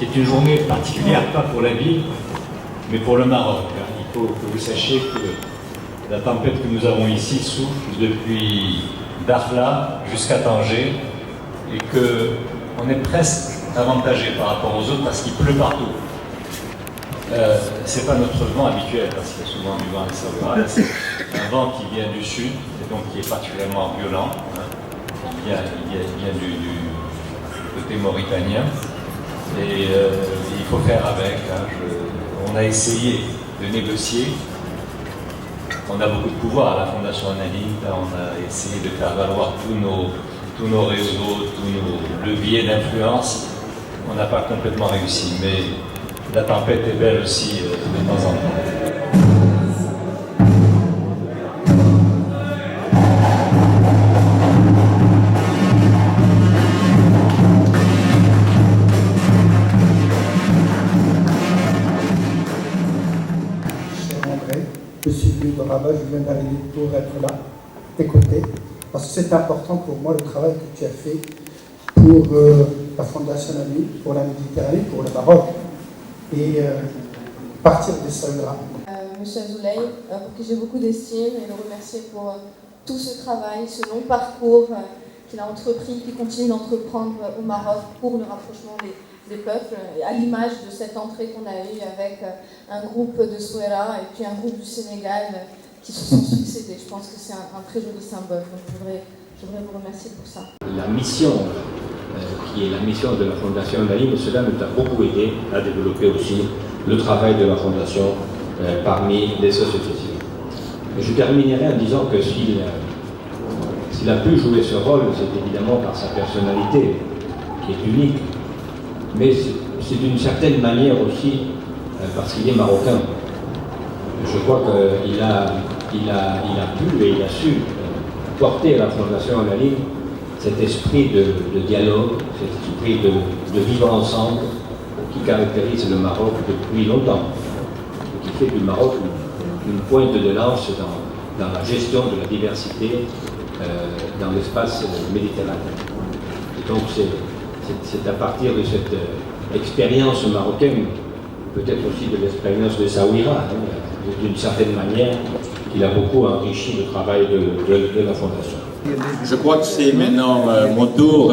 qui est une journée particulière, pas pour la ville, mais pour le Maroc. Il faut que vous sachiez que la tempête que nous avons ici souffle depuis Dakhla jusqu'à Tanger et qu'on est presque avantagé par rapport aux autres parce qu'il pleut partout. C'est pas notre vent habituel parce qu'il y a souvent du vent à Essaouira. C'est un vent qui vient du sud et donc qui est particulièrement violent. Il vient du côté mauritanien et il faut faire avec. On a essayé de négocier. On a beaucoup de pouvoir à la Fondation Annaline. On a essayé de faire valoir tous nos réseaux, tous nos leviers d'influence. On n'a pas complètement réussi, mais la tempête est belle aussi de temps en temps. Cher André, je suis venu de Rabat, je viens d'arriver pour être là, à tes côtés, parce que c'est important pour moi le travail que tu as fait pour la Fondation Annaline, pour la Méditerranée, pour le Maroc. Et partir de Essaouira. Monsieur Azoulay, pour qui j'ai beaucoup d'estime, et le remercier pour tout ce travail, ce long parcours qu'il a entrepris, qu'il continue d'entreprendre au Maroc pour le rapprochement des peuples, à l'image de cette entrée qu'on a eue avec un groupe de Souera et puis un groupe du Sénégal qui se sont succédés. Je pense que c'est un très joli symbole, donc je voudrais vous remercier pour ça. La mission qui est la mission de la Fondation Annaline, cela nous a beaucoup aidé à développer aussi le travail de la Fondation parmi les sociétés civiles. Et je terminerai en disant que s'il a pu jouer ce rôle, c'est évidemment par sa personnalité, qui est unique, mais c'est d'une certaine manière aussi parce qu'il est marocain. Je crois qu'il a pu et il a su porter à la Fondation Annaline cet esprit de dialogue, cet esprit de vivre ensemble qui caractérise le Maroc depuis longtemps, et qui fait du Maroc une pointe de lance dans la gestion de la diversité dans l'espace méditerranéen. Et donc c'est à partir de cette expérience marocaine, peut-être aussi de l'expérience de Essaouira, d'une certaine manière, qu'il a beaucoup enrichi le travail de la Fondation. Je crois que c'est maintenant mon tour,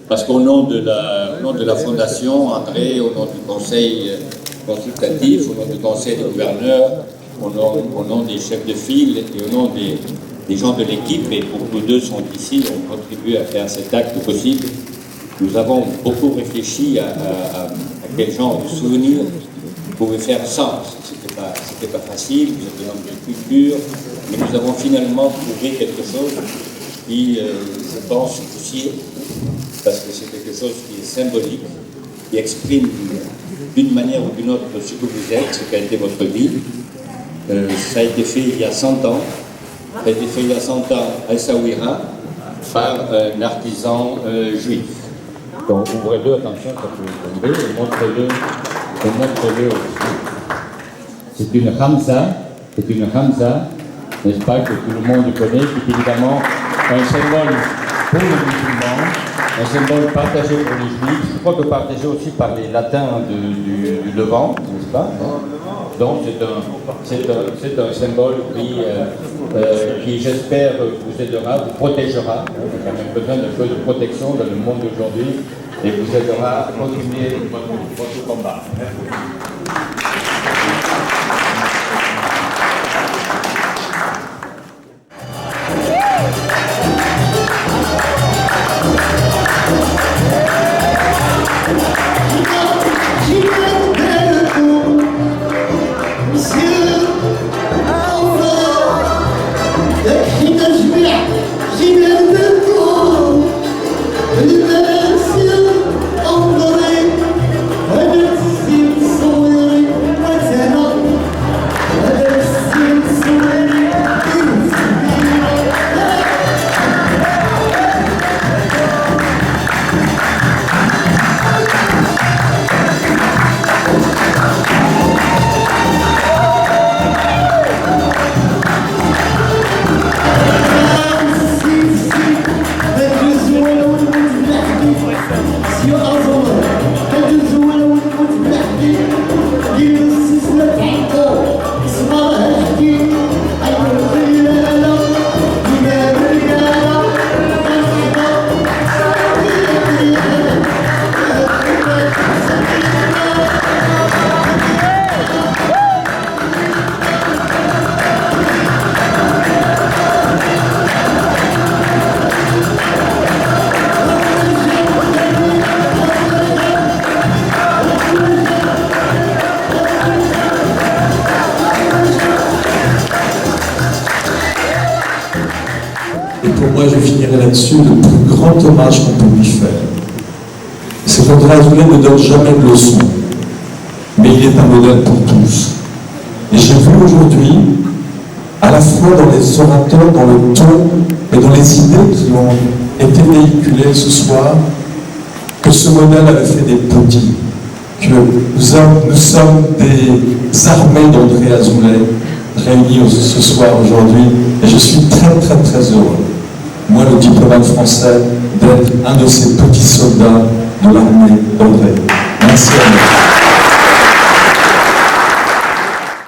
parce qu'au nom de la Fondation, André, au nom du Conseil consultatif, au nom du Conseil des gouverneurs, au nom des chefs de file et au nom des gens de l'équipe, et pour nous deux sont ici, ont contribué à faire cet acte possible. Nous avons beaucoup réfléchi à quel genre de souvenirs pouvait faire sens. C'était pas facile, vous êtes un homme de culture, mais nous avons finalement trouvé quelque chose qui, je pense, aussi, parce que c'est quelque chose qui est symbolique, qui exprime d'une manière ou d'une autre ce que vous êtes, ce qu'a été votre vie. Ça a été fait il y a 100 ans. Ça a été fait il y a 100 ans à Essaouira par un artisan juif. Donc ouvrez-le, attention, ça peut tomber, et montrez-le aussi. C'est une Hamza, n'est-ce pas, que tout le monde connaît, qui est évidemment un symbole pour les musulmans, un symbole partagé pour les juifs, je crois que partagé aussi par les latins du Levant, n'est-ce pas? Donc c'est un symbole qui j'espère, vous aidera, vous protégera. On a quand même besoin d'un peu de protection dans le monde d'aujourd'hui et vous aidera à continuer votre combat. Merci. moi je finirai là-dessus, le plus grand hommage qu'on peut lui faire. C'est qu'André Azoulay ne donne jamais de leçons, mais il est un modèle pour tous. Et j'ai vu aujourd'hui, à la fois dans les orateurs, dans le ton et dans les idées qui ont été véhiculées ce soir, que ce modèle avait fait des petits, que nous sommes des armées d'André Azoulay réunis ce soir aujourd'hui, et je suis très très très heureux, moi le diplomate français, d'être un de ces petits soldats de l'armée d'André.